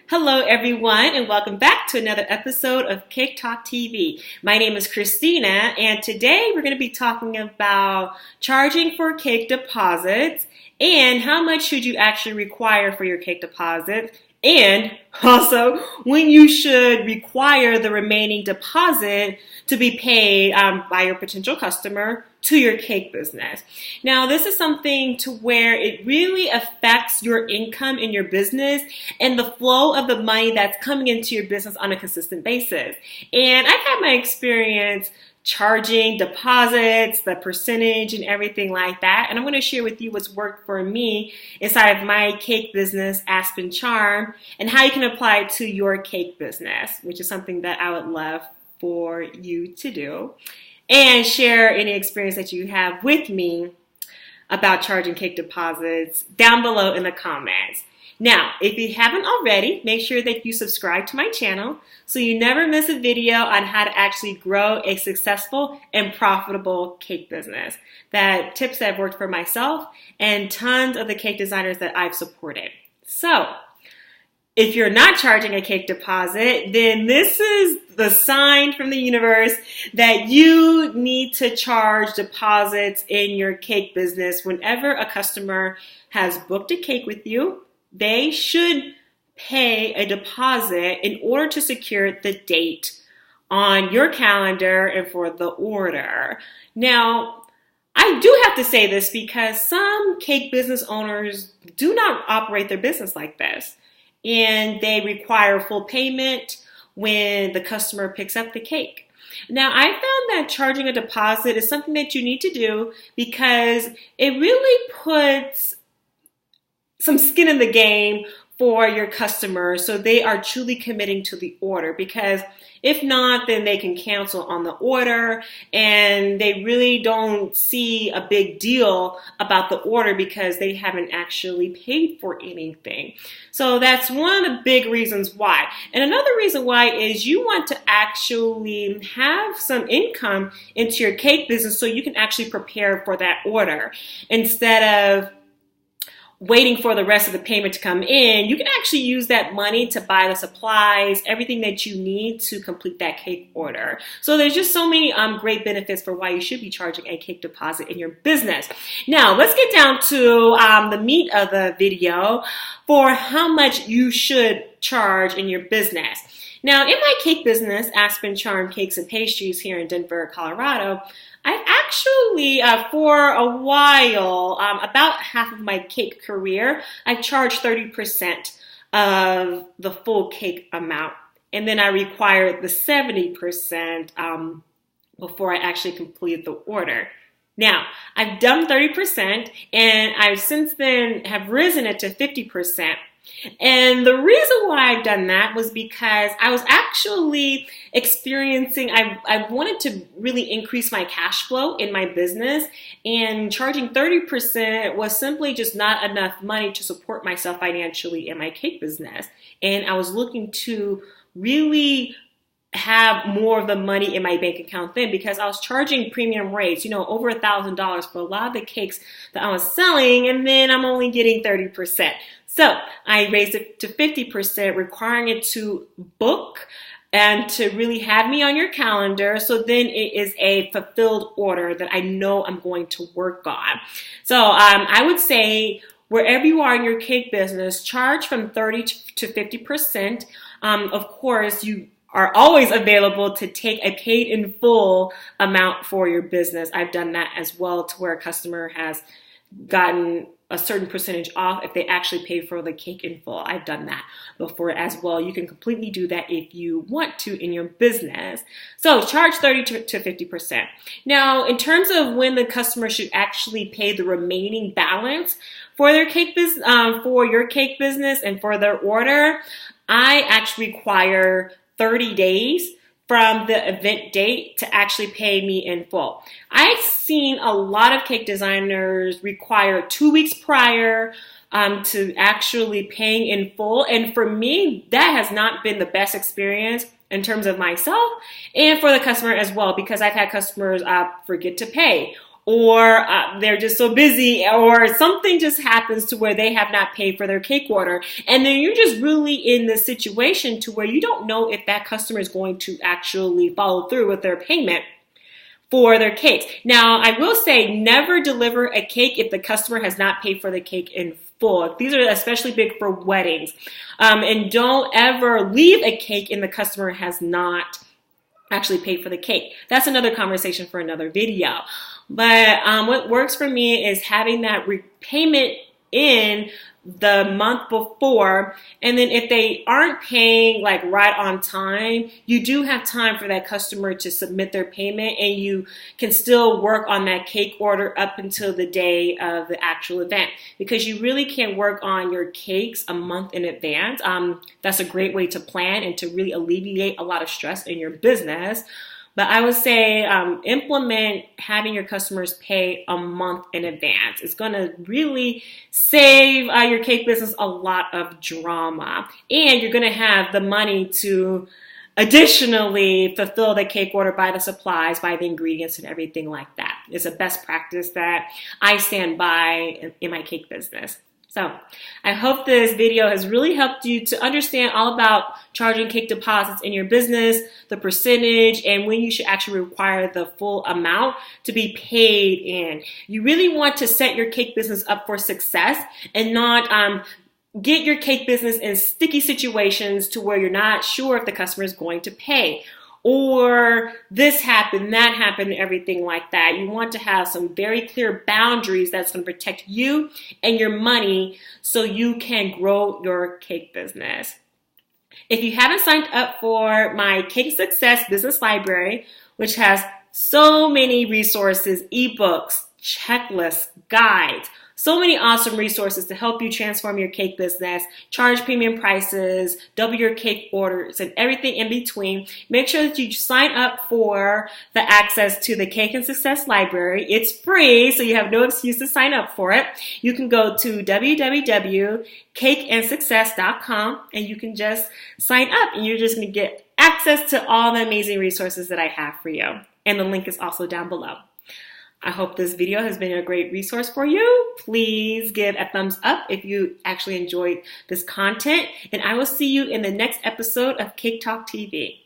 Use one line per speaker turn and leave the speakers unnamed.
Hello everyone and welcome back to another episode of Cake Talk TV. My name is Kristina and today we're going to be talking about charging for cake deposits and how much should you actually require for your cake deposit, and also when you should require the remaining deposit to be paid by your potential customer to your cake business. Now, this is something to where it really affects your income in your business and the flow of the money that's coming into your business on a consistent basis. And I've had my experience charging deposits, the percentage and everything like that. And I'm going to share with you what's worked for me inside of my cake business, Aspen Charm, and how you can apply it to your cake business, which is something that I would love for you to do. And share any experience that you have with me about charging cake deposits down below in the comments. Now, if you haven't already, make sure that you subscribe to my channel so you never miss a video on how to actually grow a successful and profitable cake business. That tips that have worked for myself and tons of the cake designers that I've supported. So, if you're not charging a cake deposit, then this is the sign from the universe that you need to charge deposits in your cake business. Whenever a customer has booked a cake with you, they should pay a deposit in order to secure the date on your calendar and for the order. Now, I do have to say this because some cake business owners do not operate their business like this. And they require full payment when the customer picks up the cake. Now, I found that charging a deposit is something that you need to do because it really puts some skin in the game for your customers so they are truly committing to the order, because if not, then they can cancel on the order and they really don't see a big deal about the order because they haven't actually paid for anything. So that's one of the big reasons why. And another reason why is you want to actually have some income into your cake business so you can actually prepare for that order instead of waiting for the rest of the payment to come in. You can actually use that money to buy the supplies, everything that you need to complete that cake order. So there's just so many great benefits for why you should be charging a cake deposit in your business. Now, let's get down to the meat of the video for how much you should charge in your business. Now, in my cake business, Aspen Charm Cakes and Pastries here in Denver, Colorado, I've actually, for a while, about half of my cake career, I've charged 30% of the full cake amount. And then I required the 70% before I actually completed the order. Now, I've done 30% and I've since then have risen it to 50%. And the reason why I've done that was because I was actually experiencing, I wanted to really increase my cash flow in my business, and charging 30% was simply just not enough money to support myself financially in my cake business. And I was looking to really have more of the money in my bank account then, because I was charging premium rates, over $1,000 for a lot of the cakes that I was selling, and then I'm only getting 30%. So I raised it to 50%, requiring it to book and to really have me on your calendar. So then it is a fulfilled order that I know I'm going to work on. So I would say wherever you are in your cake business, charge from 30 to 50%. Of course, you are always available to take a paid in full amount for your business. I've done that as well, to where a customer has gotten a certain percentage off if they actually paid for the cake in full. I've done that before as well. You can completely do that if you want to in your business. So charge 30 to 50%. Now, in terms of when the customer should actually pay the remaining balance for their cake business, for your cake business and for their order, I actually require 30 days from the event date to actually pay me in full. I've seen a lot of cake designers require 2 weeks prior to actually paying in full. And for me, that has not been the best experience in terms of myself and for the customer as well, because I've had customers forget to pay, or they're just so busy, or something just happens to where they have not paid for their cake order. And then you're just really in this situation to where you don't know if that customer is going to actually follow through with their payment for their cakes. Now, I will say never deliver a cake if the customer has not paid for the cake in full. These are especially big for weddings. And don't ever leave a cake and the customer has not actually paid for the cake. That's another conversation for another video. But what works for me is having that repayment in the month before, and then if they aren't paying like right on time, you do have time for that customer to submit their payment, and you can still work on that cake order up until the day of the actual event, because you really can't work on your cakes a month in advance. That's a great way to plan and to really alleviate a lot of stress in your business. But I would say implement having your customers pay a month in advance. It's going to really save your cake business a lot of drama. And you're going to have the money to additionally fulfill the cake order, buy the supplies, buy the ingredients and everything like that. It's a best practice that I stand by in my cake business. So I hope this video has really helped you to understand all about charging cake deposits in your business, the percentage, and when you should actually require the full amount to be paid in. You really want to set your cake business up for success and not get your cake business in sticky situations to where you're not sure if the customer is going to pay. Or this happened, that happened, everything like that. You want to have some very clear boundaries that's going to protect you and your money so you can grow your cake business. If you haven't signed up for my Cake Success Business Library, which has so many resources, ebooks, checklists, guides, so many awesome resources to help you transform your cake business, charge premium prices, double your cake orders, and everything in between. Make sure that you sign up for the access to the Cake and Success Library. It's free, so you have no excuse to sign up for it. You can go to www.cakeandsuccess.com and you can just sign up, and you're just going to get access to all the amazing resources that I have for you. And the link is also down below. I hope this video has been a great resource for you. Please give a thumbs up if you actually enjoyed this content, and I will see you in the next episode of Cake Talk TV.